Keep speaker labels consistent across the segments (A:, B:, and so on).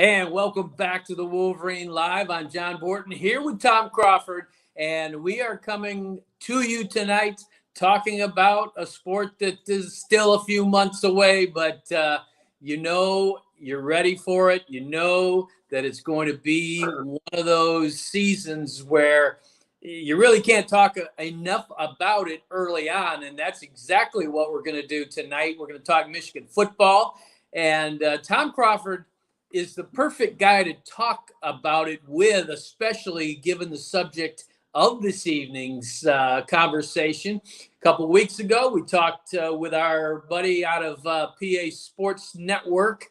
A: And welcome back to the Wolverine Live. I'm John Borton here with Tom Crawford, and we are coming to you tonight talking about a sport that is still a few months away, but you're ready for it. You know that it's going to be one of those seasons where you really can't talk enough about it early on, and that's exactly what we're going to do tonight. We're going to talk Michigan football, and Tom Crawford is the perfect guy to talk about it with, especially given the subject of this evening's conversation. A couple weeks ago, we talked with our buddy out of PA Sports Network,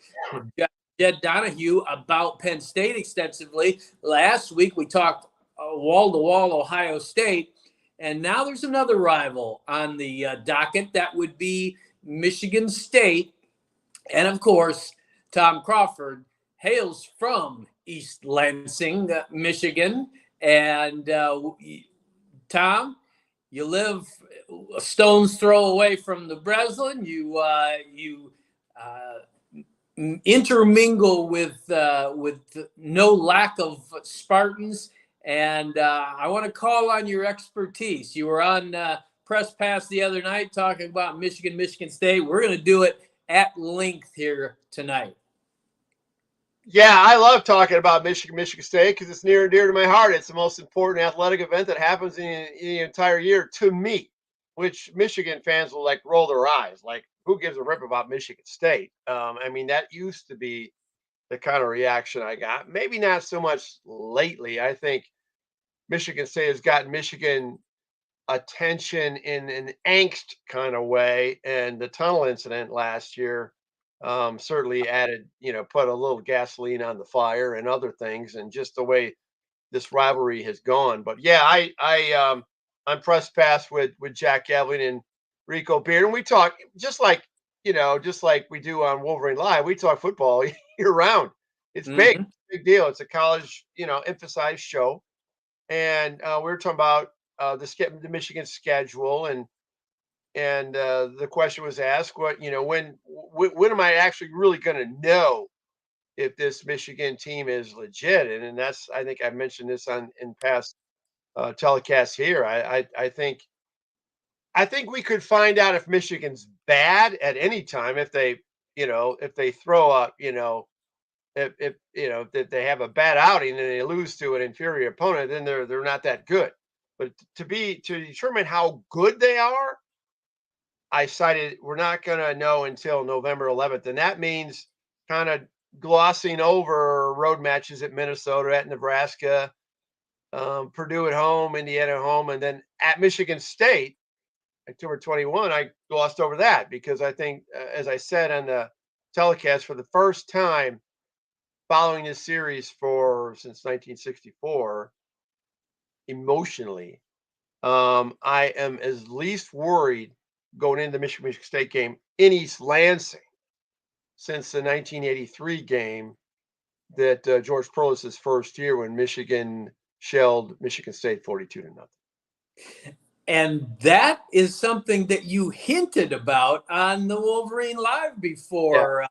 A: Jed Donahue, about Penn State extensively. Last week, we talked wall-to-wall Ohio State, and now there's another rival on the docket. That would be Michigan State, and of course, Tom Crawford hails from East Lansing, Michigan. And Tom, you live a stone's throw away from the Breslin. You intermingle with no lack of Spartans. And I want to call on your expertise. You were on Press Pass the other night talking about Michigan State. We're going to do it at length here tonight.
B: Yeah, I love talking about Michigan State because it's near and dear to my heart. It's the most important athletic event that happens in the entire year to me, which Michigan fans will roll their eyes. Like, who gives a rip about Michigan State? That used to be the kind of reaction I got. Maybe not so much lately. I think Michigan State has gotten Michigan attention in an angst kind of way, and the tunnel incident last year certainly added, put a little gasoline on the fire and other things, and just the way this rivalry has gone. But yeah, I'm Press Pass with Jack Gavlin and Rico Beard, and we talk just like we do on Wolverine Live. We talk football year round. It's big deal. It's a college, emphasized show, and we were talking about the Michigan schedule, and the question was asked, when am I actually really going to know if this Michigan team is legit? And that's, I think I've mentioned this in past telecasts here. I think we could find out if Michigan's bad at any time if they throw up, if they have a bad outing and they lose to an inferior opponent, then they're not that good. But to determine how good they are, I cited we're not going to know until November 11th, and that means kind of glossing over road matches at Minnesota, at Nebraska, Purdue at home, Indiana at home, and then at Michigan State, October 21. I glossed over that because I think, as I said on the telecast, for the first time following this series since 1964, emotionally, I am as least worried going into the Michigan State game in East Lansing since the 1983 game that George Perles's first year when Michigan shelled Michigan State 42-0.
A: And that is something that you hinted about on the Wolverine Live before,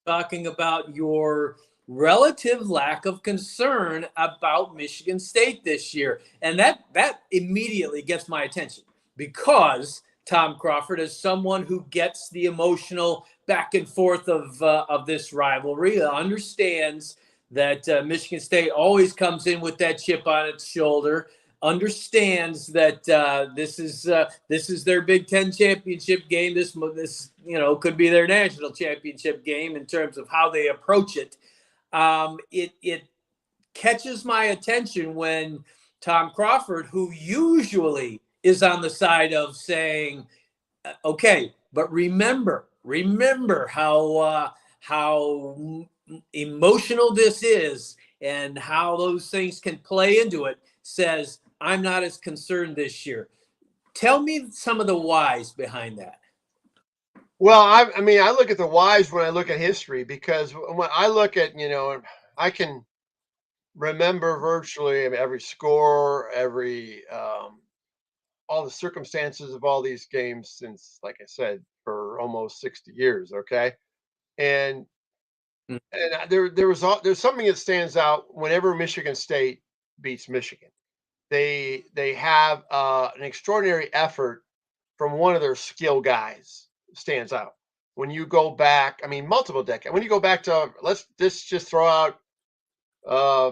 A: talking about your relative lack of concern about Michigan State this year. And that immediately gets my attention because Tom Crawford, as someone who gets the emotional back and forth of this rivalry, understands that Michigan State always comes in with that chip on its shoulder, understands that this is their Big Ten championship game. This could be their national championship game in terms of how they approach it. It catches my attention when Tom Crawford, who usually is on the side of saying, okay, but remember how emotional this is and how those things can play into it, says, I'm not as concerned this year. Tell me some of the whys behind that.
B: Well, I look at the whys when I look at history, because when I look at, I can remember virtually every score, every all the circumstances of all these games since, like I said, for almost 60 years. Okay. And And there's something that stands out whenever Michigan State beats Michigan. They have an extraordinary effort from one of their skill guys stands out. When you go back, I mean, multiple decades. When you go back to let's just throw out uh,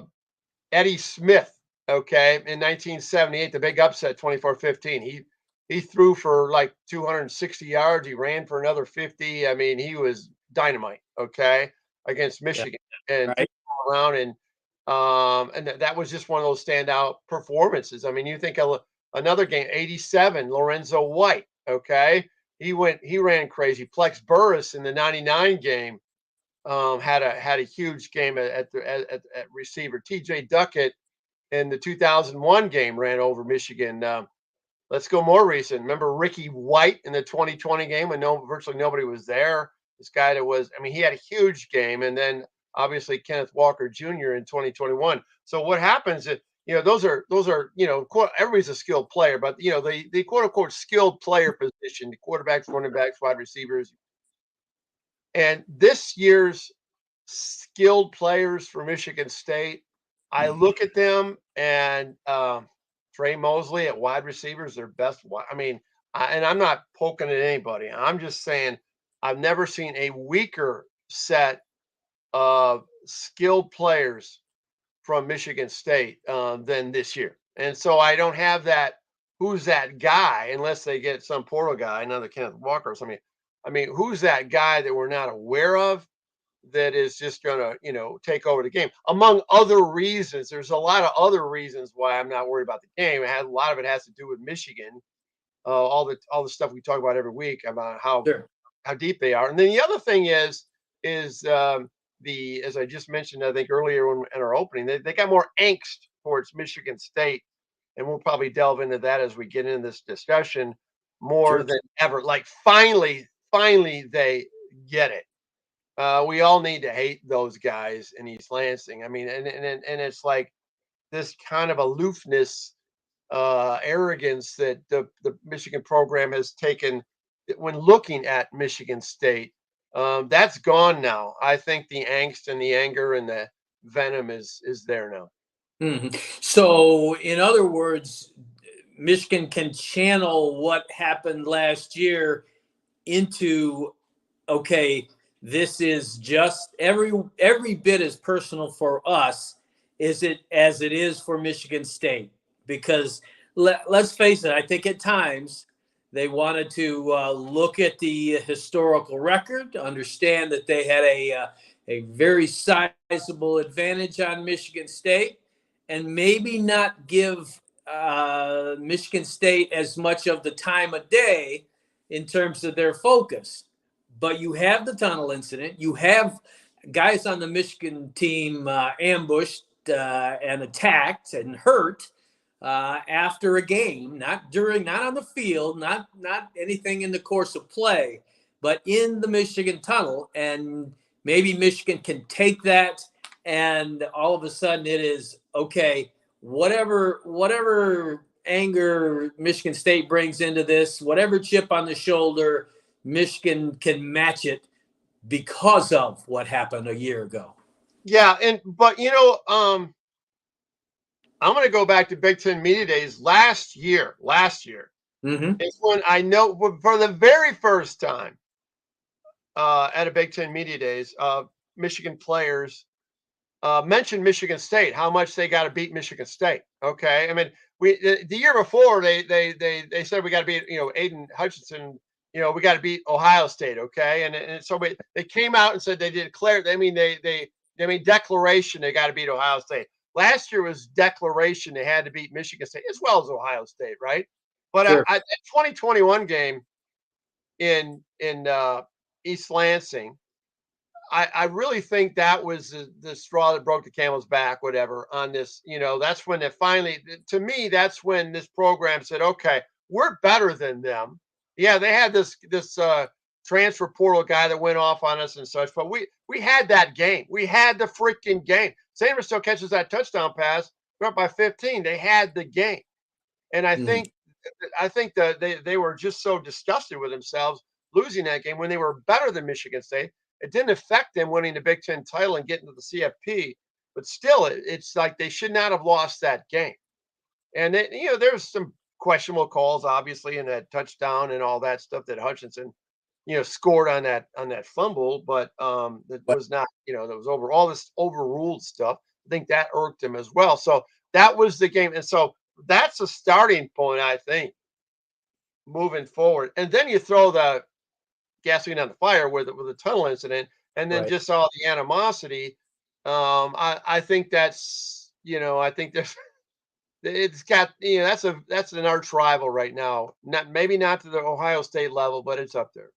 B: Eddie Smith, okay, in 1978, the big upset, 24-15. He threw for like 260 yards. He ran for another 50. I mean, he was dynamite, okay, against
A: Yeah.
B: Michigan and took
A: Right.
B: it around and that was just one of those standout performances. I mean, you think of another game, 87, Lorenzo White, okay? He ran crazy. Plex Burris in the 99 game had a huge game at receiver. TJ Duckett in the 2001 game ran over Michigan. Let's go more recent. Remember Ricky White in the 2020 game when virtually nobody was there. This guy that was, I mean, he had a huge game, and then obviously Kenneth Walker Jr. in 2021. So what happens is, those are everybody's a skilled player, but the quote unquote skilled player position, the quarterbacks, running backs, wide receivers, and this year's skilled players for Michigan State, I look at them and Trey Mosley at wide receivers, their best. I mean, and I'm not poking at anybody. I'm just saying I've never seen a weaker set of skilled players from Michigan State than this year. And so I don't have that. Who's that guy? Unless they get some portal guy, another Kenneth Walker or something. I mean, who's that guy that we're not aware of that is just going to, take over the game? Among other reasons, there's a lot of other reasons why I'm not worried about the game. A lot of it has to do with Michigan, all the stuff we talk about every week about how
A: Sure.
B: deep they are. And then the other thing is the as I just mentioned, I think earlier in our opening, they got more angst towards Michigan State, and we'll probably delve into that as we get into this discussion more
A: Sure.
B: than ever. Like finally they get it. We all need to hate those guys in East Lansing. I mean, and it's like this kind of aloofness, arrogance that the Michigan program has taken when looking at Michigan State. That's gone now. I think the angst and the anger and the venom is there now.
A: So, in other words, Michigan can channel what happened last year into, okay, this is just every bit as personal for us as it is for Michigan State. Because let's face it, I think at times they wanted to look at the historical record, understand that they had a very sizable advantage on Michigan State, and maybe not give Michigan State as much of the time of day in terms of their focus. But you have the tunnel incident. You have guys on the Michigan team ambushed and attacked and hurt after a game, not on the field, not anything in the course of play, but in the Michigan tunnel. And maybe Michigan can take that, and all of a sudden it is okay. Whatever anger Michigan State brings into this, whatever chip on the shoulder, Michigan can match it because of what happened a year ago.
B: Yeah, but I'm going to go back to Big Ten Media Days last year. Is when I know for the very first time at a Big Ten Media Days, Michigan players mentioned Michigan State, how much they got to beat Michigan State. Okay, I mean, the year before they said we got to beat Aiden Hutchinson. We got to beat Ohio State. Okay, and so they came out and said they declared. I mean they declaration they got to beat Ohio State. Last year was declaration they had to beat Michigan State as well as Ohio State, right? But
A: Sure.
B: at 2021 game in East Lansing, I really think that was the straw that broke the camel's back, whatever, on this. That's when it finally, to me, that's when this program said, okay, we're better than them. Yeah, they had this transfer portal guy that went off on us and such, but we had that game. We had the freaking game. Sainristil catches that touchdown pass, they're up by 15. They had the game. And I think that they were just so disgusted with themselves losing that game when they were better than Michigan State. It didn't affect them winning the Big Ten title and getting to the CFP, but still, it's like they should not have lost that game. And then, there's some questionable calls, obviously, in that touchdown and all that stuff that Hutchinson, scored on that fumble, but that was not, that was over all this overruled stuff. I think that irked him as well. So that was the game, and so that's a starting point, I think, moving forward. And then you throw the gasoline on the fire with the tunnel incident, and then
A: Right.
B: just all the animosity. I think that's, I think there's it's got, that's an arch rival right now. Maybe not to the Ohio State level, but it's up there.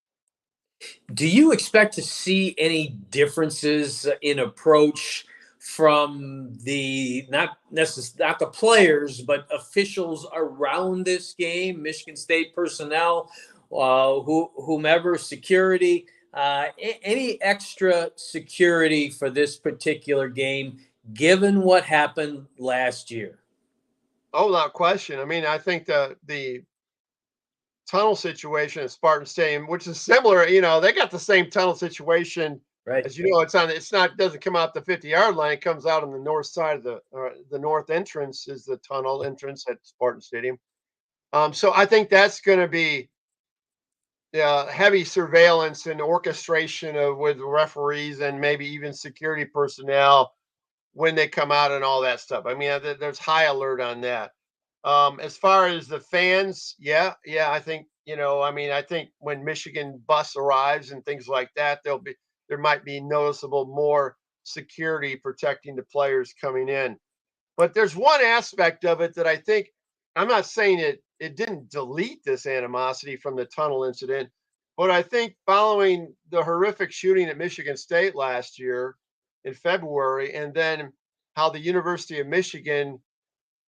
A: Do you expect to see any differences in approach from the not the players, but officials around this game, Michigan State personnel, whomever, security, any extra security for this particular game, given what happened last year?
B: Oh, without question. I mean, I think the tunnel situation at Spartan Stadium, which is similar, they got the same tunnel situation.
A: Right.
B: As doesn't come out the 50-yard line. It comes out on the north side of the north entrance is the tunnel entrance at Spartan Stadium. So I think that's going to be heavy surveillance and orchestration with referees and maybe even security personnel when they come out and all that stuff. I mean, there's high alert on that. As far as the fans, yeah, I think, I think when Michigan bus arrives and things like that, there might be noticeable more security protecting the players coming in. But there's one aspect of it that I think, I'm not saying it didn't delete this animosity from the tunnel incident, but I think following the horrific shooting at Michigan State last year in February, and then how the University of Michigan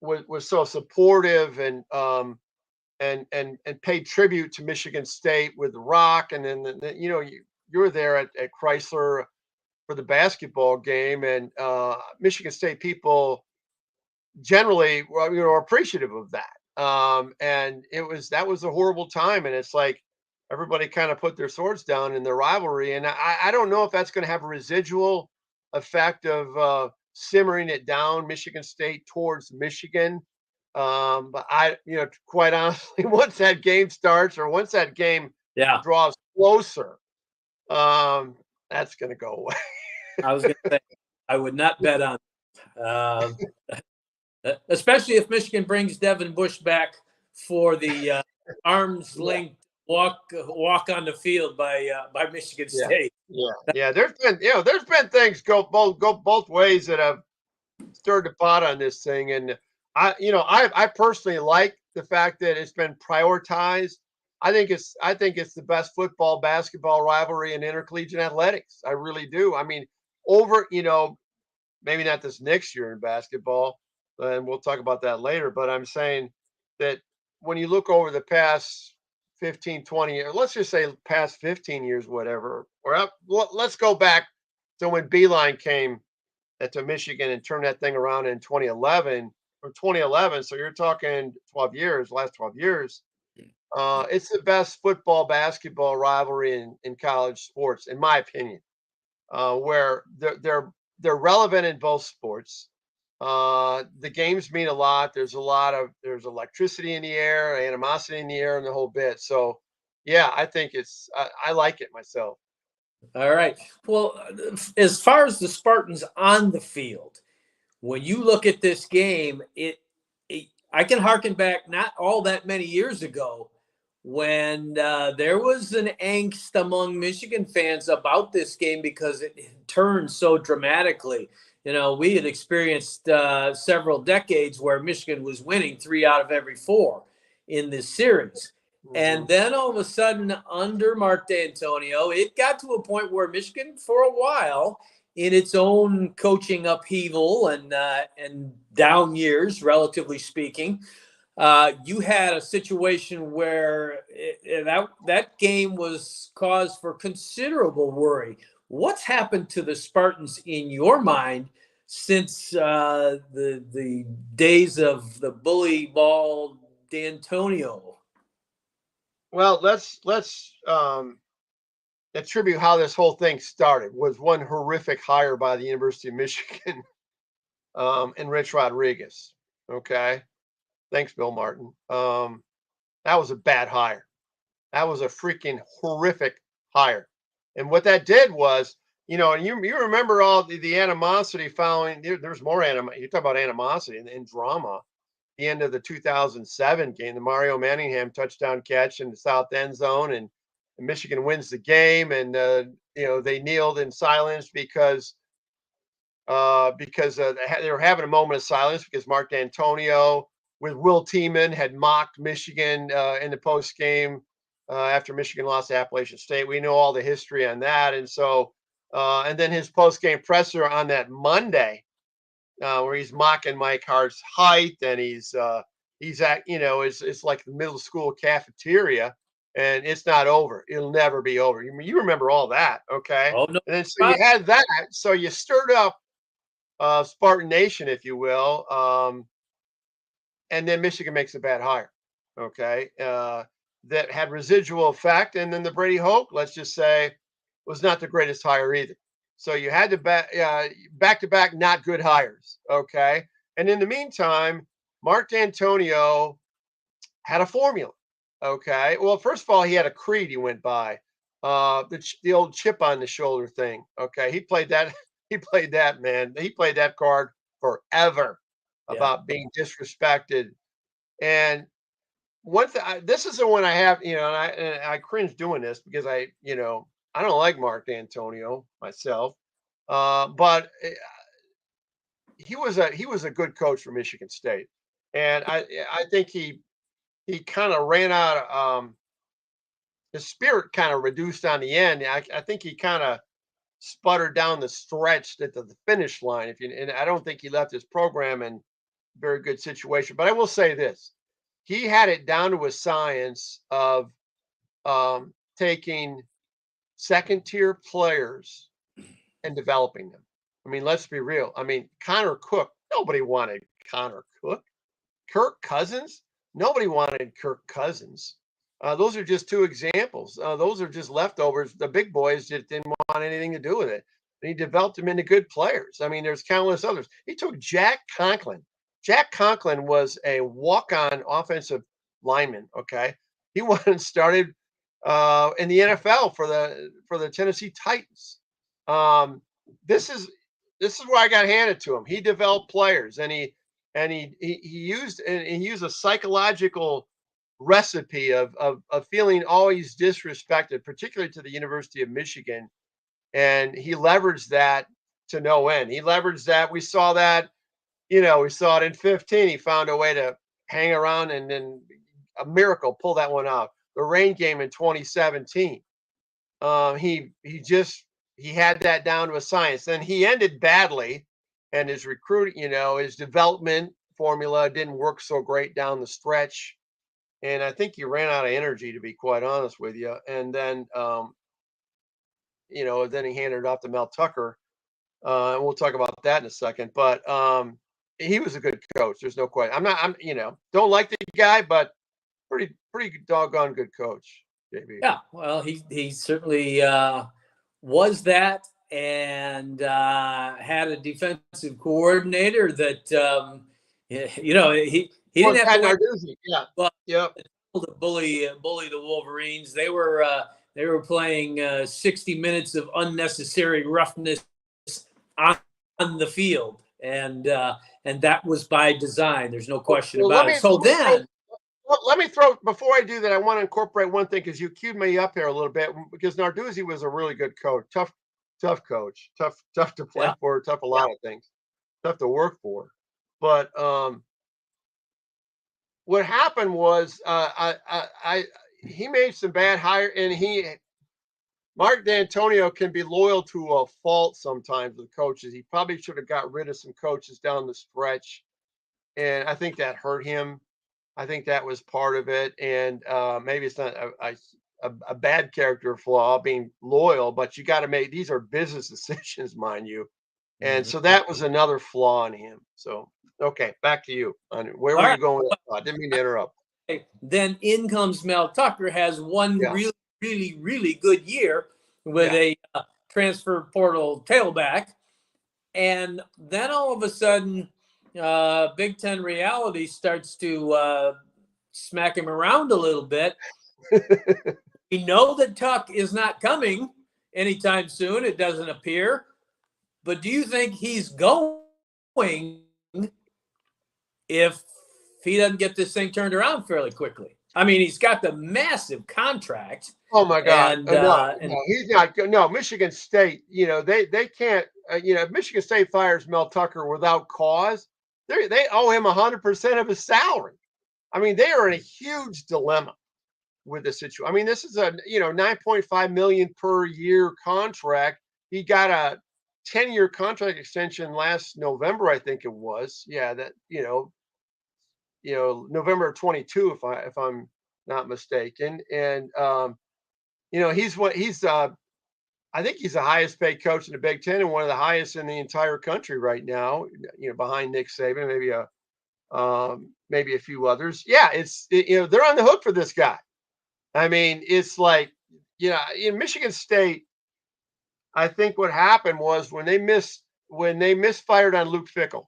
B: was so supportive and paid tribute to Michigan State with the rock, and then you were there at Chrysler for the basketball game, and Michigan State people generally were appreciative of that. And that was a horrible time, and it's like everybody kind of put their swords down in the rivalry, and I don't know if that's going to have a residual effect of simmering it down, Michigan State towards Michigan. But quite honestly, once that game starts or once that game
A: Yeah.
B: draws closer, that's going to go away.
A: I was going to say, I would not bet on especially if Michigan brings Devin Bush back for the arm's length walk on the field by Michigan State.
B: Yeah. There's been things go both ways that have stirred the pot on this thing, and I personally like the fact that it's been prioritized. I think it's the best football basketball rivalry in intercollegiate athletics. I really do. I mean, over maybe not this next year in basketball, and we'll talk about that later, but I'm saying that when you look over the past 15, 20 years, let's just say past 15 years, whatever, let's go back to when Beeline came to Michigan and turned that thing around in 2011 or 2011. So you're talking 12 years, last 12 years. It's the best football basketball rivalry in college sports, in my opinion, where they're relevant in both sports. The games mean a lot. There's electricity in the air, animosity in the air, and the whole bit. So, yeah, I think I like it myself.
A: All right. Well, as far as the Spartans on the field, when you look at this game, I can harken back not all that many years ago when there was an angst among Michigan fans about this game because it turned so dramatically. We had experienced several decades where Michigan was winning 3 out of every 4 in this series. And then all of a sudden, under Mark Dantonio, it got to a point where Michigan, for a while, in its own coaching upheaval and down years, relatively speaking, you had a situation where that game was cause for considerable worry. What's happened to the Spartans in your mind since the days of the bully ball Dantonio?
B: Well, let's attribute how this whole thing started was one horrific hire by the University of Michigan and Rich Rodriguez. Okay. Thanks, Bill Martin. That was a bad hire. That was a freaking horrific hire. And what that did was, and you remember all the animosity following. There's more animosity. You talk about animosity and drama. The end of the 2007 game, the Mario Manningham touchdown catch in the south end zone, and Michigan wins the game, and they kneeled in silence because they were having a moment of silence because Mark Dantonio with Will Tiemann had mocked Michigan in the post game after Michigan lost to Appalachian State. We know all the history on that, and so and then his post game presser on that Monday, where he's mocking Mike Hart's height, and he's at it's like the middle school cafeteria, and it's not over. It'll never be over. You remember all that, okay?
A: Oh no!
B: And then so you had that, so you stirred up Spartan Nation, if you will, and then Michigan makes a bad hire, okay? That had residual effect, and then the Brady Hoke, let's just say, was not the greatest hire either. So you had to back-to-back not good hires, okay? And in the meantime, Mark Dantonio had a formula, okay? Well, first of all, he had a creed he went by, the old chip on the shoulder thing, okay? He played that, man. He played that card forever about being disrespected. And one thing, this is the one I have, and I cringe doing this because I don't like Mark Dantonio myself, but he was a good coach for Michigan State, and I think he kind of ran out of his spirit kind of reduced on the end. I think he kind of sputtered down the stretch at the finish line. And I don't think he left his program in very good situation. But I will say this: he had it down to a science of taking second-tier players and developing them. I mean, let's be real. I mean, Connor Cook, nobody wanted Connor Cook. Kirk Cousins, nobody wanted Kirk Cousins. Those are just two examples. Those are just leftovers. The big boys just didn't want anything to do with it. And he developed them into good players. I mean, there's countless others. He took Jack Conklin. Jack Conklin was a walk-on offensive lineman, okay? He went and started in the NFL for the Tennessee Titans. This is where I got handed to him. He developed players, and he used a psychological recipe of feeling always disrespected, particularly to the University of Michigan, and he leveraged that to no end. He leveraged that. We saw that, we saw it in 15. He found a way to hang around and then a miracle pull that one out. The rain game in 2017. He had that down to a science. Then he ended badly, and his recruiting, his development formula didn't work so great down the stretch. And I think he ran out of energy, to be quite honest with you. And then, then he handed it off to Mel Tucker. And we'll talk about that in a second. But he was a good coach. There's no question. Don't like the guy, but pretty doggone good coach, JB.
A: Yeah, well, he certainly was that, and had a defensive coordinator that he didn't have to
B: Narduzzi. Yeah.
A: But
B: yep.
A: To bully the Wolverines. They were playing 60 minutes of unnecessary roughness on the field, and that was by design. There's no question about it. So then.
B: Let me throw, before I do that, I want to incorporate one thing because you queued me up here a little bit, because Narduzzi was a really good coach, tough coach, tough to play for, tough a lot of things, tough to work for. But what happened was he made some bad hire, and Mark Dantonio can be loyal to a fault sometimes with coaches. He probably should have got rid of some coaches down the stretch, and I think that hurt him. I think that was part of it, and maybe it's not a bad character flaw, being loyal, but you got to make, these are business decisions, mind you, and so that was another flaw in him. So, okay, back to you. Where were you going with that? I didn't mean to interrupt.
A: Then in comes Mel Tucker, has one really, really, really good year, with a transfer portal tailback. And then all of a sudden, Big Ten reality starts to smack him around a little bit. We know that Tuck is not coming anytime soon. It doesn't appear. But do you think he's going if he doesn't get this thing turned around fairly quickly? I mean, he's got the massive contract.
B: Oh my God!
A: And,
B: no, he's not good. No, Michigan State. They can't. If Michigan State fires Mel Tucker without cause, they owe him 100% of his salary. I mean, they are in a huge dilemma with the situation. I mean, this is a $9.5 million per year contract. He got a 10-year contract extension last November, I think it was. Yeah, that November of 22, if I'm not mistaken. And I think he's the highest paid coach in the Big Ten and one of the highest in the entire country right now. Behind Nick Saban, maybe a few others. Yeah, they're on the hook for this guy. I mean, it's like, in Michigan State, I think what happened was when they misfired on Luke Fickell,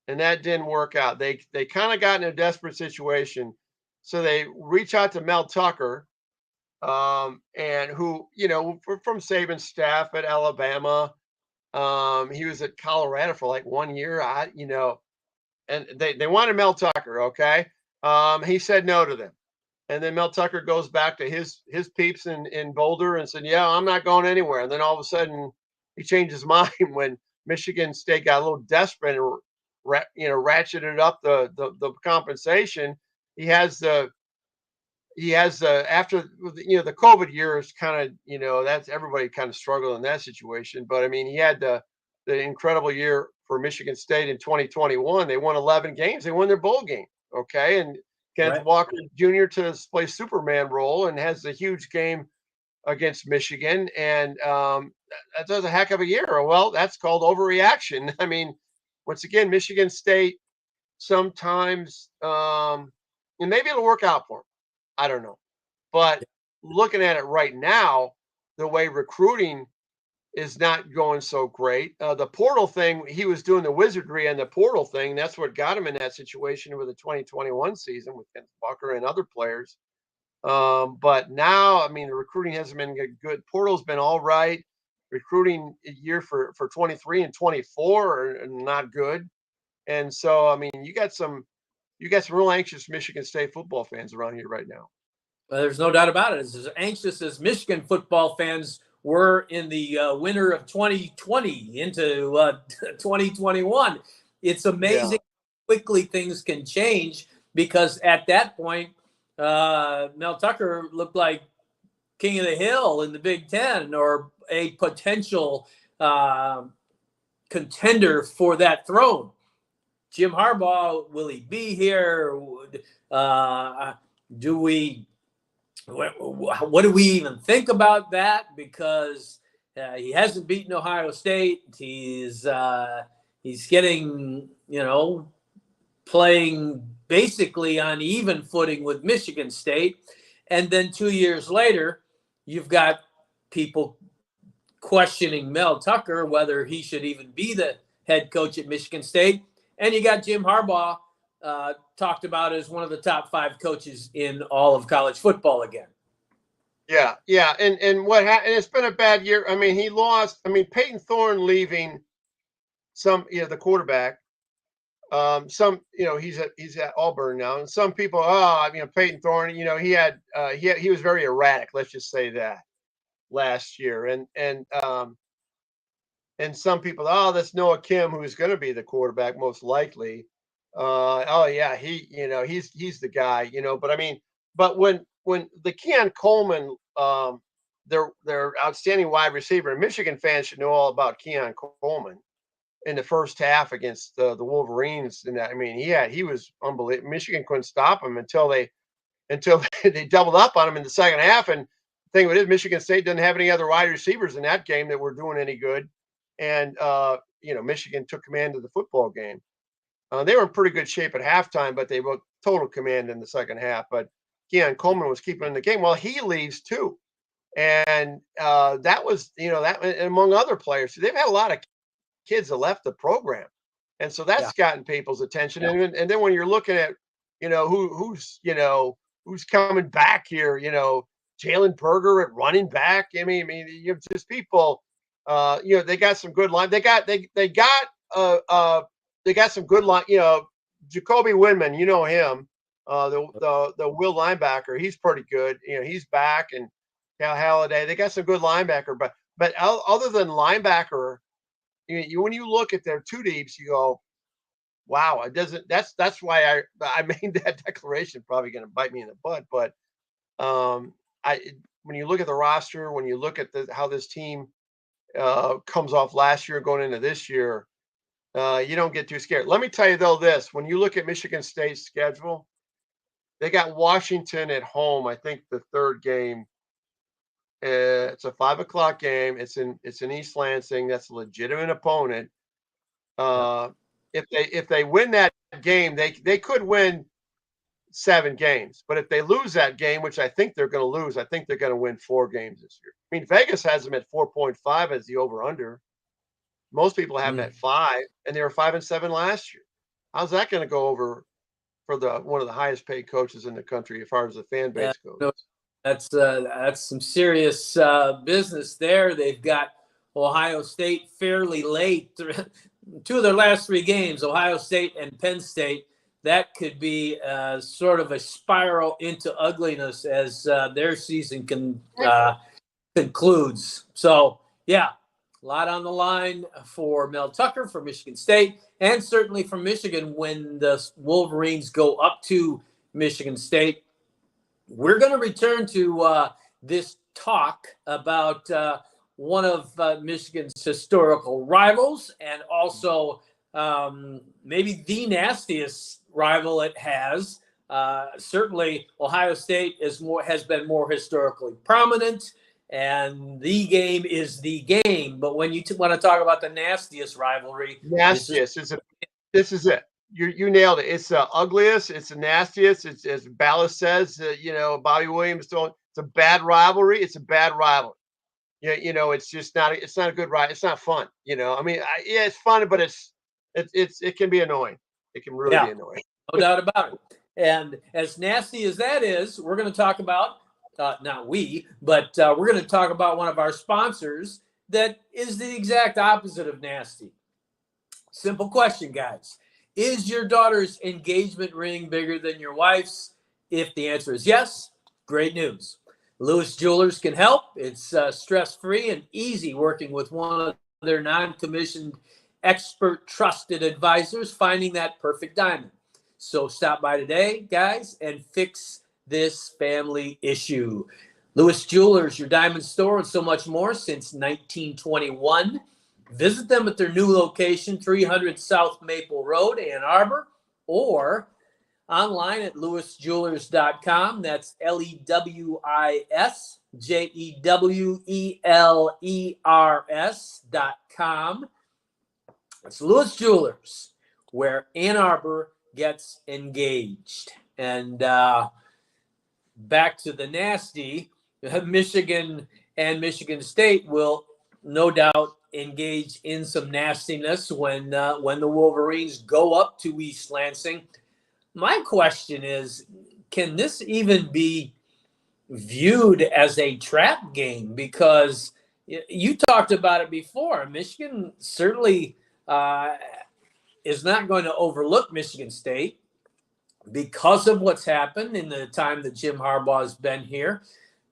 B: and that didn't work out. They kind of got in a desperate situation, so they reach out to Mel Tucker, and who from Saban's staff at Alabama. He was at Colorado for like 1 year. And they wanted Mel Tucker. Okay, he said no to them. And then Mel Tucker goes back to his peeps in Boulder and said, "Yeah, I'm not going anywhere." And then all of a sudden, he changed his mind when Michigan State got a little desperate and ratcheted up the compensation. He has after the COVID years, kind of that's everybody kind of struggled in that situation. But I mean, he had the incredible year for Michigan State in 2021. They won 11 games. They won their bowl game. Okay, and Kenneth Walker Jr. to play Superman role and has a huge game against Michigan. And that does a heck of a year. Well, that's called overreaction. I mean, once again, Michigan State sometimes, and maybe it'll work out for them. I don't know. But looking at it right now, the way recruiting is not going so great. The portal thing, he was doing the wizardry and the portal thing. That's what got him in that situation with the 2021 season with Kenneth Walker and other players. But now, I mean, the recruiting hasn't been good. Portal's been all right. Recruiting year for 23 and 24 are not good. And so, I mean, you got some real anxious Michigan State football fans around here right now.
A: Well, there's no doubt about it. As anxious as Michigan football fans were in the winter of 2020 into 2021, it's amazing how quickly things can change, because at that point, Mel Tucker looked like king of the hill in the Big Ten, or a potential contender for that throne. Jim Harbaugh, will he be here? What do we even think about that? Because he hasn't beaten Ohio State. He's getting, playing basically on even footing with Michigan State. And then 2 years later, you've got people questioning Mel Tucker, whether he should even be the head coach at Michigan State. And you got Jim Harbaugh talked about as one of the top 5 coaches in all of college football again.
B: Yeah. And what happened? It's been a bad year. I mean, he lost. I mean, Peyton Thorne leaving the quarterback. He's at Auburn now, and some people, Peyton Thorne, he was very erratic. Let's just say that last year, and some people, that's Noah Kim, who's going to be the quarterback most likely. He's the guy, But I mean, when the Keon Coleman, their outstanding wide receiver, and Michigan fans should know all about Keon Coleman in the first half against the Wolverines. And I mean, he was unbelievable. Michigan couldn't stop him until they doubled up on him in the second half. And the thing with it is, Michigan State didn't have any other wide receivers in that game that were doing any good. And, Michigan took command of the football game. They were in pretty good shape at halftime, but they were total command in the second half. But Keon Coleman was keeping in the game. Well, he leaves too. And that was, that among other players. They've had a lot of kids that left the program, and so
A: Yeah.
B: that's gotten people's attention.
A: Yeah.
B: And then when you're looking at, who's coming back here, Jalen Berger at running back. I mean, you have just people. They got some good line. They got some good line. Jacoby Windman, him, the Will linebacker. He's pretty good. He's back, and Cal Halliday. They got some good linebacker, but other than linebacker, when you look at their two deeps, you go, wow, it doesn't. That's why I made that declaration. Probably going to bite me in the butt, but um, when you look at the roster, when you look at how this team comes off last year going into this year, you don't get too scared. Let me tell you though, this when you look at Michigan State's schedule, they got Washington at home. I think the third game. It's a 5 o'clock game. It's in East Lansing. That's a legitimate opponent. Uh, if they win that game, they could win 7 games. But if they lose that game, which I think they're going to lose, I think they're going to win 4 games this year. I mean, Vegas has them at 4.5 as the over under. Most people have them at 5, and they were 5-7 last year. How's that going to go over for one of the highest paid coaches in the country as far as the fan base goes?
A: No, that's some serious business there. They've got Ohio State fairly late. 2 of their last 3 games, Ohio State and Penn State. That could be sort of a spiral into ugliness as their season concludes. So, yeah, a lot on the line for Mel Tucker for Michigan State, and certainly for Michigan when the Wolverines go up to Michigan State. We're going to return to this talk about one of Michigan's historical rivals, and also maybe the nastiest rival it has. Certainly, Ohio State has been more historically prominent, and the game is the game. But when you want to talk about the nastiest rivalry,
B: this is it. You nailed it. It's the ugliest. It's the nastiest. It's, as Ballas says, Bobby Williams. It's a bad rivalry. It's a bad rivalry. It's just not. It's not a good ride. It's not fun. I mean, it's fun, but it can be annoying. It can really be annoying.
A: No doubt about it. And as nasty as that is, we're going to talk about not we, but we're going to talk about one of our sponsors that is the exact opposite of nasty. Simple question, guys. Is your daughter's engagement ring bigger than your wife's? If the answer is yes, great news. Lewis Jewelers can help. It's stress-free and easy working with one of their non-commissioned expert trusted advisors finding that perfect diamond. So stop by today, guys, and fix this family issue. Lewis Jewelers, your diamond store, and so much more since 1921. Visit them at their new location, 300 South Maple Road, Ann Arbor, or online at lewisjewelers.com. That's LewisJewelers.com. It's Lewis Jewelers, where Ann Arbor gets engaged. And back to the nasty, Michigan and Michigan State will no doubt engage in some nastiness when the Wolverines go up to East Lansing. My question is, can this even be viewed as a trap game? Because you talked about it before. Michigan certainly is not going to overlook Michigan State because of what's happened in the time that Jim Harbaugh has been here,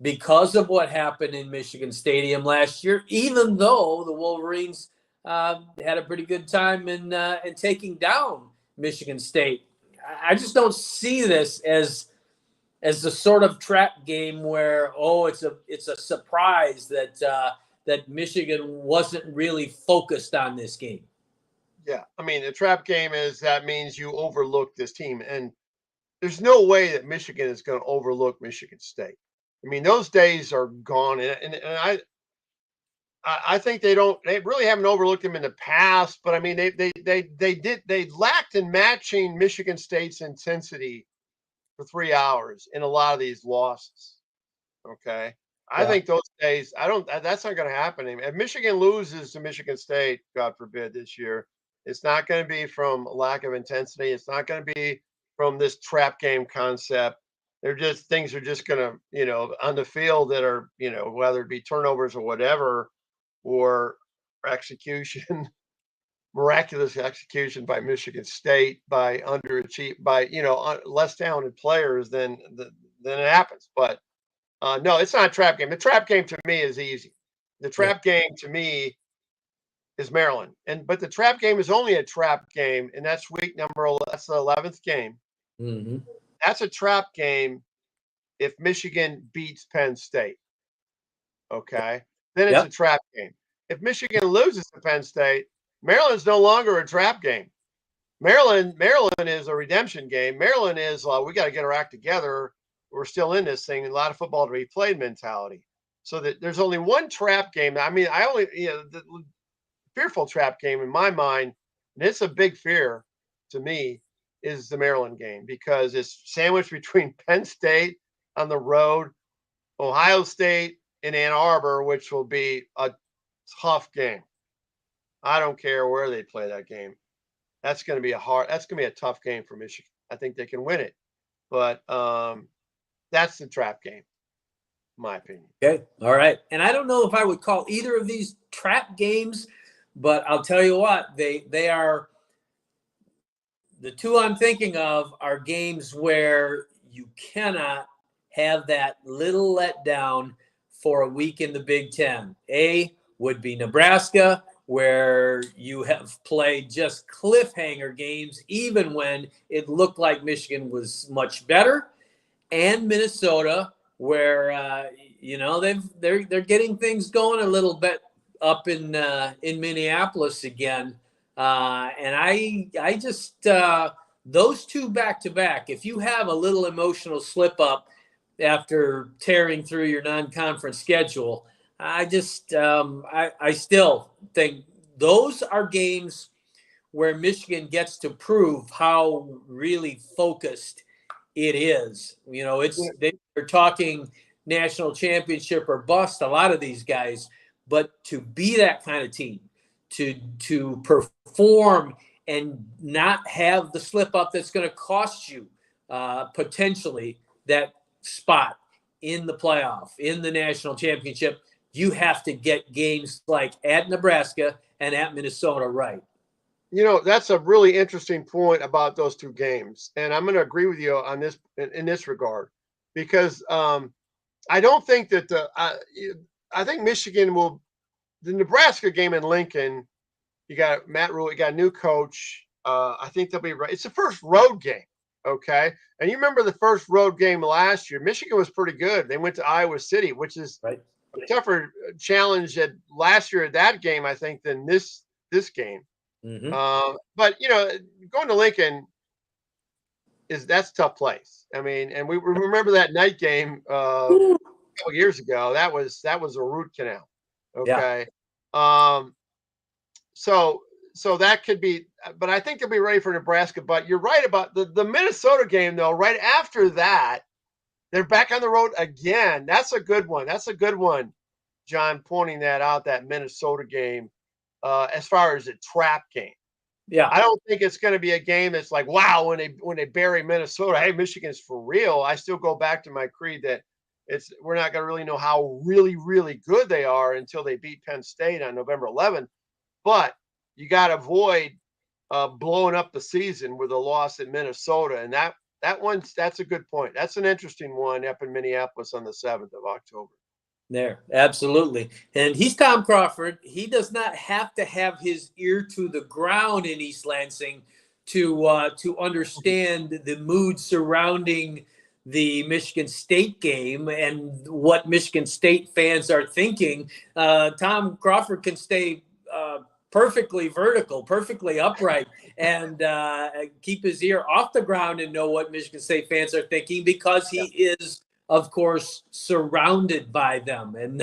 A: because of what happened in Michigan Stadium last year, even though the Wolverines had a pretty good time in taking down Michigan State. I just don't see this as the sort of trap game where, it's a surprise that Michigan wasn't really focused on this game.
B: Yeah, I mean, the trap game that means you overlook this team, and there's no way that Michigan is going to overlook Michigan State. I mean, those days are gone, and I think they really haven't overlooked them in the past, but I mean, they lacked in matching Michigan State's intensity for 3 hours in a lot of these losses. Okay. I think those days, that's not going to happen. If Michigan loses to Michigan State, God forbid, this year, it's not going to be from lack of intensity. It's not going to be from this trap game concept. Things are just going to, on the field that are, whether it be turnovers or whatever, or execution, miraculous execution by Michigan State, by less talented players than it happens. But no, it's not a trap game. The trap game to me is easy. The trap game to me is Maryland, but the trap game is only a trap game, and that's week number. That's the 11th game.
A: Mm-hmm.
B: That's a trap game if Michigan beats Penn State. Okay, then it's a trap game. If Michigan loses to Penn State, Maryland's no longer a trap game. Maryland is a redemption game. Maryland is we got to get our act together. We're still in this thing. A lot of football to be played mentality. So that there's only one trap game. I mean, the fearful trap game in my mind, and it's a big fear to me, is the Maryland game because it's sandwiched between Penn State on the road, Ohio State in Ann Arbor, which will be a tough game. I don't care where they play that game. That's going to be a tough game for Michigan. I think they can win it, but that's the trap game, in my opinion.
A: Okay. All right. And I don't know if I would call either of these trap games, but I'll tell you what, they are the two I'm thinking of are games where you cannot have that little letdown for a week in the Big Ten. A would be Nebraska, where you have played just cliffhanger games, even when it looked like Michigan was much better, and Minnesota, where they're getting things going a little bit up in Minneapolis again, and I just those two back to back. If you have a little emotional slip up after tearing through your non-conference schedule, I just I still think those are games where Michigan gets to prove how really focused it is. They're talking national championship or bust, a lot of these guys, but to be that kind of team, to perform and not have the slip up that's going to cost you potentially that spot in the playoff, in the national championship, you have to get games like at Nebraska and at Minnesota right.
B: That's a really interesting point about those two games, and I'm going to agree with you on this in this regard, because I don't think that I think Michigan will. The Nebraska game in Lincoln, you got Matt Rule, you got a new coach. I think they'll be right. It's the first road game, okay? And you remember the first road game last year? Michigan was pretty good. They went to Iowa City, which is a tougher challenge last year at that game, I think, than this game.
A: Mm-hmm.
B: But going to Lincoln that's a tough place. I mean, and we remember that night game a couple years ago. That was a root canal. Okay. Yeah. So that could be, but I think they'll be ready for Nebraska. But you're right about the Minnesota game, though. Right after that, they're back on the road again. That's a good one. That's a good one, John, pointing that out, that Minnesota game, as far as a trap game.
A: Yeah.
B: I don't think it's going to be a game that's like, wow, when they bury Minnesota, hey, Michigan's for real. I still go back to my creed that we're not going to really know how really, really good they are until they beat Penn State on November 11th. But you got to avoid blowing up the season with a loss in Minnesota. And that's a good point. That's an interesting one up in Minneapolis on the 7th of October.
A: There, absolutely. And he's Tom Crawford. He does not have to have his ear to the ground in East Lansing to understand the mood surrounding the Michigan State game and what Michigan State fans are thinking. Tom Crawford can stay perfectly vertical, perfectly upright, and keep his ear off the ground and know what Michigan State fans are thinking, because he is, of course, surrounded by them. And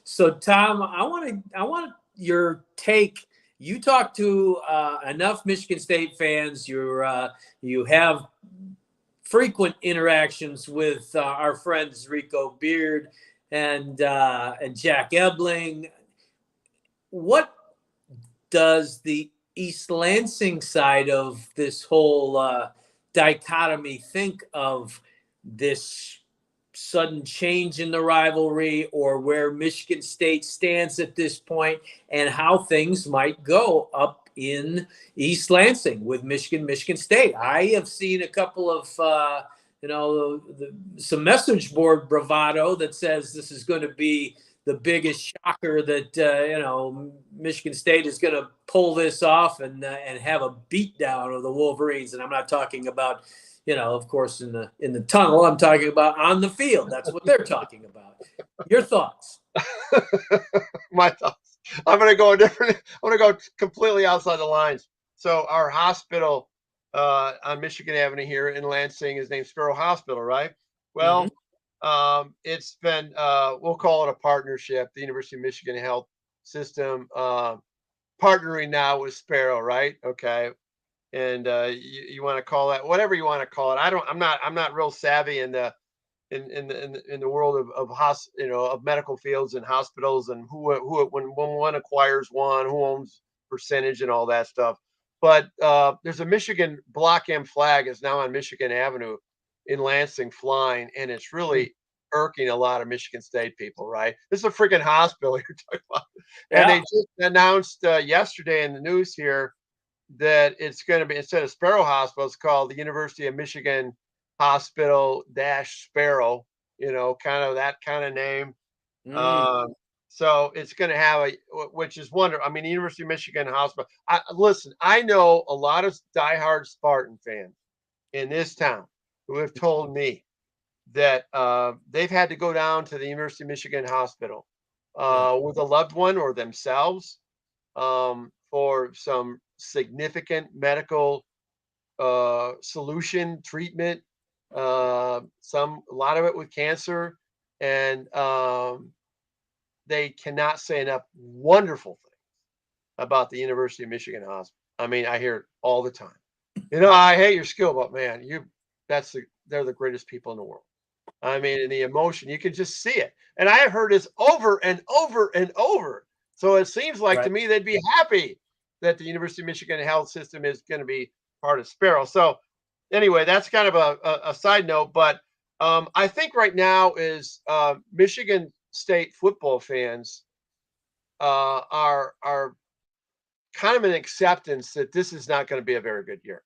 A: so, Tom, I want your take. You talk to enough Michigan State fans. You have frequent interactions with our friends Rico Beard and Jack Ebling. What does the East Lansing side of this whole dichotomy think of this sudden change in the rivalry, or where Michigan State stands at this point, and how things might go up in East Lansing with Michigan State? I have seen a couple of some message board bravado that says this is going to be the biggest shocker, that Michigan State is going to pull this off and have a beatdown of the Wolverines. And I'm not talking about, of course, in the tunnel. I'm talking about on the field. That's what they're talking about. Your thoughts?
B: My thoughts. I'm going to go completely outside the lines. So our hospital on Michigan Avenue here in Lansing is named Sparrow Hospital, right? Well, it's been, we'll call it a partnership, the University of Michigan Health System partnering now with Sparrow, right? Okay. And you want to call that whatever you want to call it. I'm not real savvy in the world of medical fields and hospitals, and who when one acquires one, who owns percentage and all that stuff. But there's a Michigan Block M flag is now on Michigan Avenue in Lansing flying, and it's really irking a lot of Michigan State people, right? This is a freaking hospital you're talking about. And they just announced yesterday in the news here that it's going to be, instead of Sparrow Hospital, it's called the University of Michigan Hospital Sparrow, kind of that kind of name. So it's going to have which is wonderful. I mean, the University of Michigan Hospital. Listen, I know a lot of diehard Spartan fans in this town who have told me that they've had to go down to the University of Michigan Hospital with a loved one or themselves for some significant medical solution treatment. A lot of it with cancer, and they cannot say enough wonderful things about the University of Michigan Hospital. I mean, I hear it all the time. I hate your skill, but man, they're the greatest people in the world. I mean, and the emotion, you can just see it. And I have heard this over and over and over. So it seems like to me they'd be happy that the University of Michigan Health System is going to be part of Sparrow. So anyway, that's kind of a side note. But I think right now is Michigan State football fans are kind of an acceptance that this is not going to be a very good year.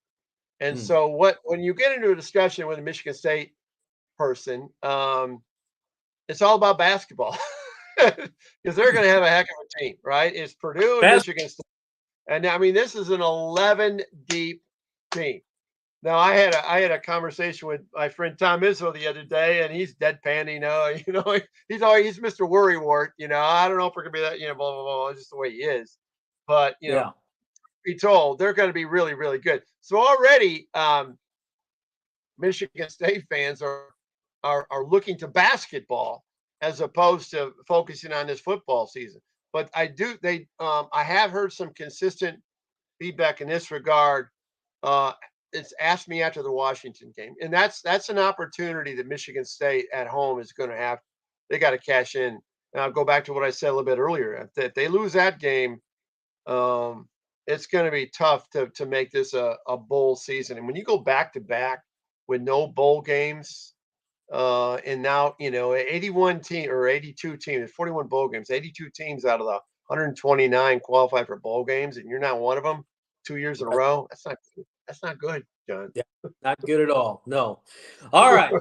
B: And so when you get into a discussion with a Michigan State person, it's all about basketball because they're going to have a heck of a team, right? It's Purdue and Michigan State. And I mean, this is an 11 deep team. Now, I had a conversation with my friend Tom Izzo the other day, and he's deadpan. He's Mr. Worrywart. I don't know if we're gonna be that. Blah blah blah. It's just the way he is. But be told they're going to be really really good. So already, Michigan State fans are looking to basketball as opposed to focusing on this football season. But I have heard some consistent feedback in this regard. It's asked me after the Washington game, and that's an opportunity that Michigan State at home is going to have. They got to cash in. And I'll go back to what I said a little bit earlier. If they lose that game, it's going to be tough to make this a bowl season. And when you go back to back with no bowl games, and now 81 team or 82 teams, 41 bowl games, 82 teams out of the 129 qualify for bowl games, and you're not one of them 2 years in a row. That's not good, John.
A: Yeah, not good at all. No. All right,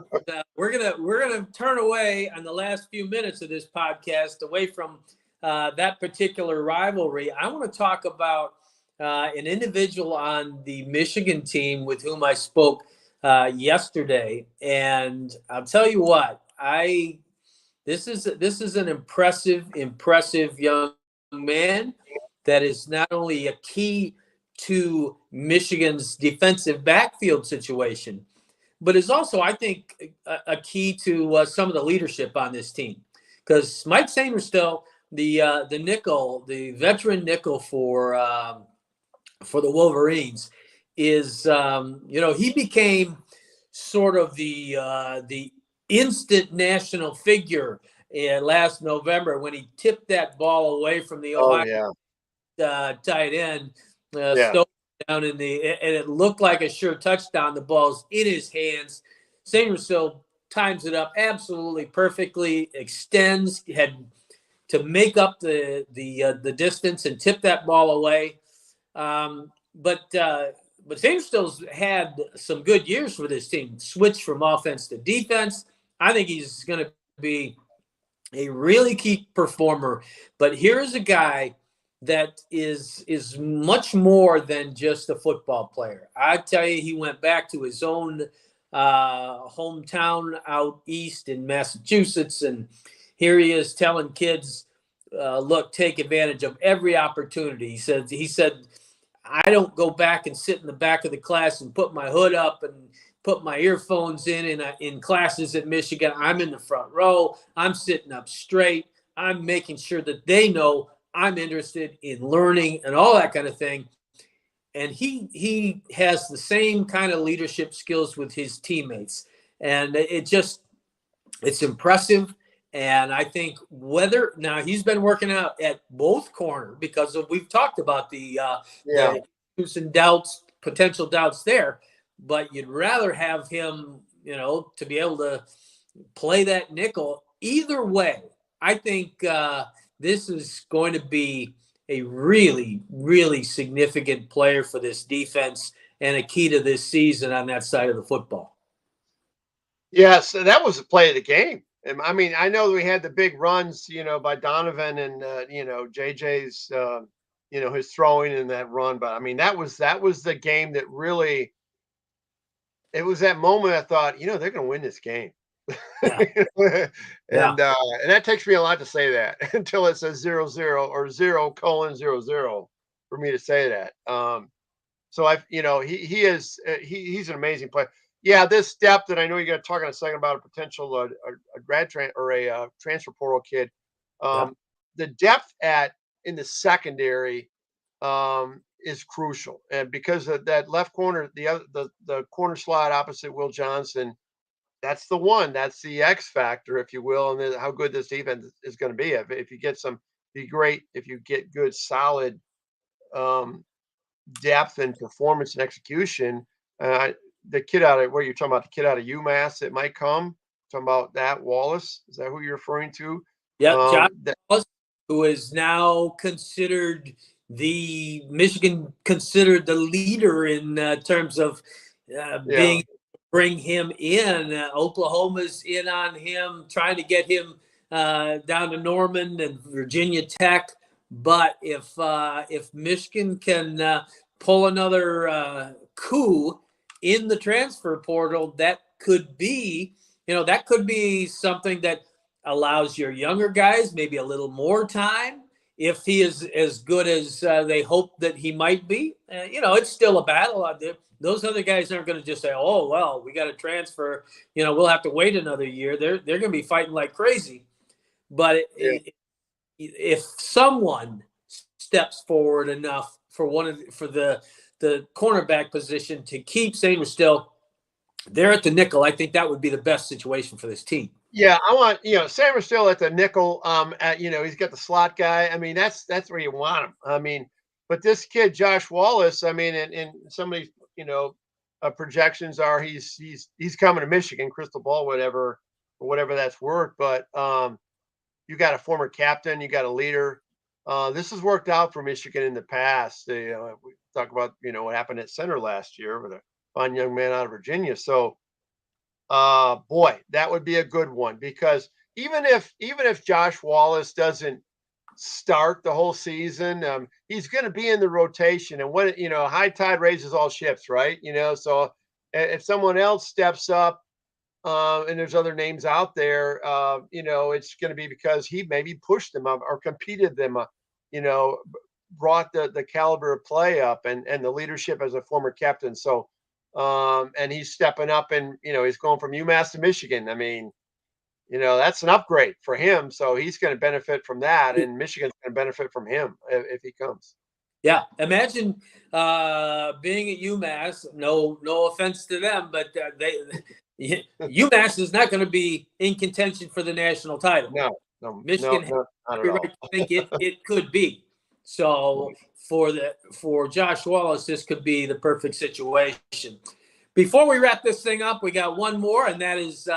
A: we're gonna turn away on the last few minutes of this podcast away from that particular rivalry. I want to talk about an individual on the Michigan team with whom I spoke yesterday, and I'll tell you what, this is an impressive young man that is not only a key to Michigan's defensive backfield situation, but is also, I think, a key to some of the leadership on this team. Because Mike Sainristil, the nickel, the veteran nickel for the Wolverines, is he became sort of the instant national figure last November when he tipped that ball away from the
B: Oh,
A: Ohio tight end,
B: yeah.
A: down and it looked like a sure touchdown. The ball's in his hands. Sainristil times it up absolutely perfectly, extends, had to make up the distance and tip that ball away. But Sainristil's had some good years for this team. Switched from offense to defense. I think he's going to be a really key performer. But here's a guy that is much more than just a football player. I tell you, he went back to his own hometown out east in Massachusetts, and here he is telling kids, look, take advantage of every opportunity. He said, I don't go back and sit in the back of the class and put my hood up and put my earphones in classes at Michigan. I'm in the front row. I'm sitting up straight. I'm making sure that they know I'm interested in learning and all that kind of thing. And he has the same kind of leadership skills with his teammates. And it's impressive. And I think now he's been working out at both corner because we've talked about the doubts, potential doubts there, but you'd rather have him, to be able to play that nickel. Either way, I think this is going to be a really, really significant player for this defense and a key to this season on that side of the football.
B: Yes, that was the play of the game. I mean, I know we had the big runs, by Donovan and JJ's, his throwing in that run. But I mean, that was the game that really. It was that moment I thought, they're going to win this game.
A: Yeah.
B: And that takes me a lot to say that until it says 0-0 or 0:00 for me to say that. So he's an amazing player. Yeah, this depth, and I know you're going to talk in a second about a potential a grad or a transfer portal kid. The depth in the secondary is crucial, and because of that left corner, the corner slot opposite Will Johnson, that's the one. That's the X factor, if you will, and how good this defense is going to be. If you get be great if you get good, solid depth and performance and execution. The kid out of where you're talking about, the kid out of UMass that might come. Talking about that Wallace, is that who you're referring to?
A: Yeah, John Wallace, who is now Michigan considered the leader in terms of bring him in. Oklahoma's in on him, trying to get him down to Norman and Virginia Tech. But if Michigan can pull another coup in the transfer portal, that could be something that allows your younger guys maybe a little more time. If he is as good as they hope that he might be, it's still a battle out there. Those other guys aren't going to just say, "Oh, well, we got to transfer. We'll have to wait another year." They're going to be fighting like crazy. But if someone steps forward enough for the cornerback position to keep Sainristil there at the nickel, I think that would be the best situation for this team.
B: Yeah, I want Sainristil at the nickel. He's got the slot guy. I mean, that's where you want him. I mean, but this kid Josh Wallace, I mean, and some of these projections are he's coming to Michigan, crystal ball, whatever that's worth. But you got a former captain, you got a leader. This has worked out for Michigan in the past. We talk about what happened at center last year with a fine young man out of Virginia. So. Boy, that would be a good one, because even if Josh Wallace doesn't start the whole season, he's going to be in the rotation, and when high tide raises all ships, right? So if someone else steps up, and there's other names out there, it's going to be because he maybe pushed them up or competed them, brought the caliber of play up and the leadership as a former captain. So. And he's stepping up, and he's going from UMass to Michigan. I mean, that's an upgrade for him. So he's going to benefit from that, and Michigan's going to benefit from him if he comes.
A: Yeah, imagine being at UMass. No offense to them, but UMass is not going to be in contention for the national title.
B: No,
A: Michigan has every right to think it could be. So for Josh Wallace, this could be the perfect situation. Before we wrap this thing up, we got one more, and that is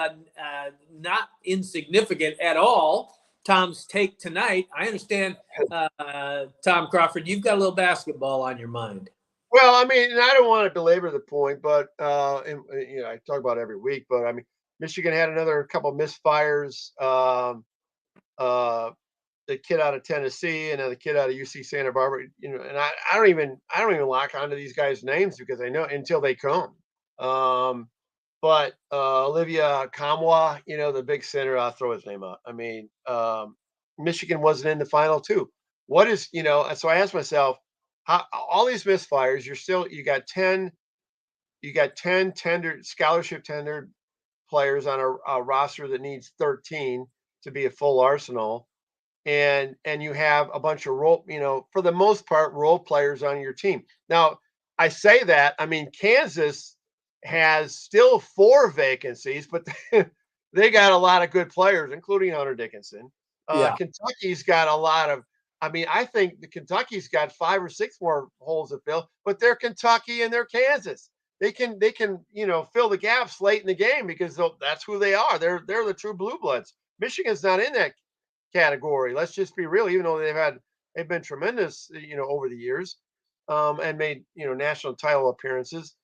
A: not insignificant at all. Tom's take tonight. I understand, Tom Crawford, you've got a little basketball on your mind.
B: Well, I mean, and I don't want to belabor the point, but I talk about it every week. But I mean, Michigan had another couple of misfires. The kid out of Tennessee and then the kid out of UC Santa Barbara. And I don't even lock onto these guys' names because I know until they come. But Olivia Kamwa, the big center, I'll throw his name out. I mean, Michigan wasn't in the final two. What is, so I asked myself, how all these misfires, you got 10 scholarship tendered players on a roster that needs 13 to be a full arsenal. And you have a bunch of for the most part, role players on your team. Now, I say that, I mean, Kansas has still 4 vacancies, but they got a lot of good players, including Hunter Dickinson. Kentucky's got a lot of, I think the Kentucky's got 5 or 6 more holes to fill, but they're Kentucky and they're Kansas. They can, fill the gaps late in the game because that's who they are. They're the true blue bloods. Michigan's not in that category. Let's just be real, even though they've been tremendous, over the years, and made, national title appearances.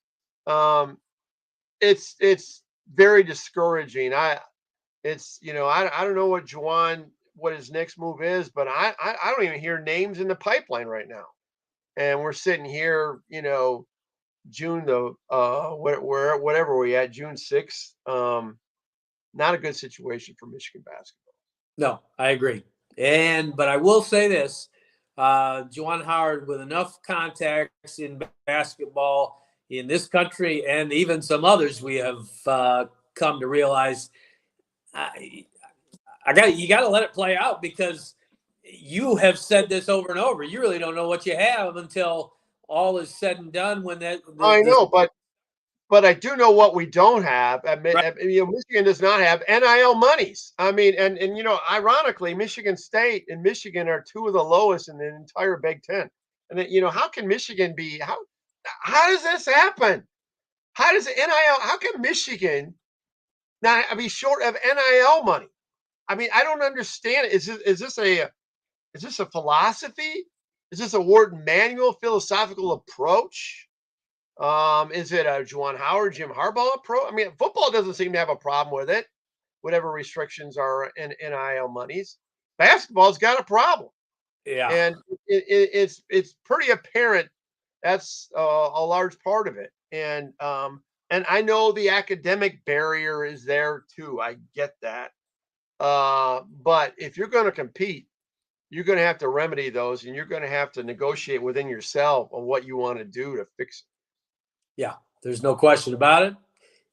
B: It's very discouraging. I don't know what his next move is, but I don't even hear names in the pipeline right now. And we're sitting here, June whatever we at, June 6th. Not a good situation for Michigan basketball.
A: No, I agree. But I will say this, Juwan Howard, with enough contacts in basketball in this country and even some others we have come to realize, you got to let it play out, because you have said this over and over. You really don't know what you have until all is said and done.
B: I know, but I do know what we don't have. Michigan does not have NIL monies. I mean, and ironically, Michigan State and Michigan are 2 of the lowest in the entire Big Ten. And how can Michigan be? How does this happen? How does NIL? How can Michigan not be short of NIL money? I mean, I don't understand it. Is this a philosophy? Is this a Wharton manual philosophical approach? Is it a Juwan Howard, Jim Harbaugh approach? I mean, football doesn't seem to have a problem with it, whatever restrictions are in NIL monies. Basketball's got a problem.
A: Yeah.
B: And it's pretty apparent that's a large part of it. And I know the academic barrier is there too. I get that. But if you're going to compete, you're going to have to remedy those, and you're going to have to negotiate within yourself on what you want to do to fix it.
A: Yeah, there's no question about it.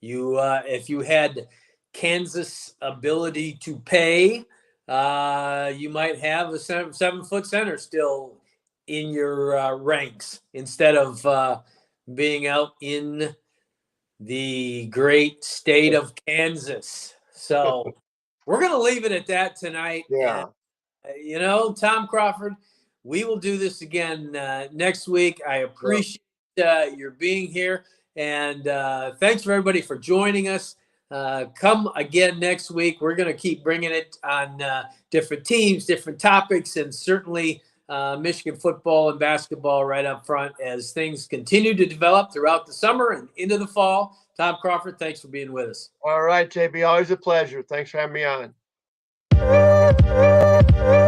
A: If you had Kansas ability to pay, you might have a 7-foot center still in your ranks instead of being out in the great state of Kansas. So we're going to leave it at that tonight.
B: Yeah.
A: And, Tom Crawford, we will do this again next week. I appreciate your being here. And thanks for everybody for joining us. Come again next week. We're going to keep bringing it on different teams, different topics, and certainly Michigan football and basketball right up front as things continue to develop throughout the summer and into the fall. Tom Crawford, thanks for being with us.
B: All right, JB, always a pleasure. Thanks for having me on.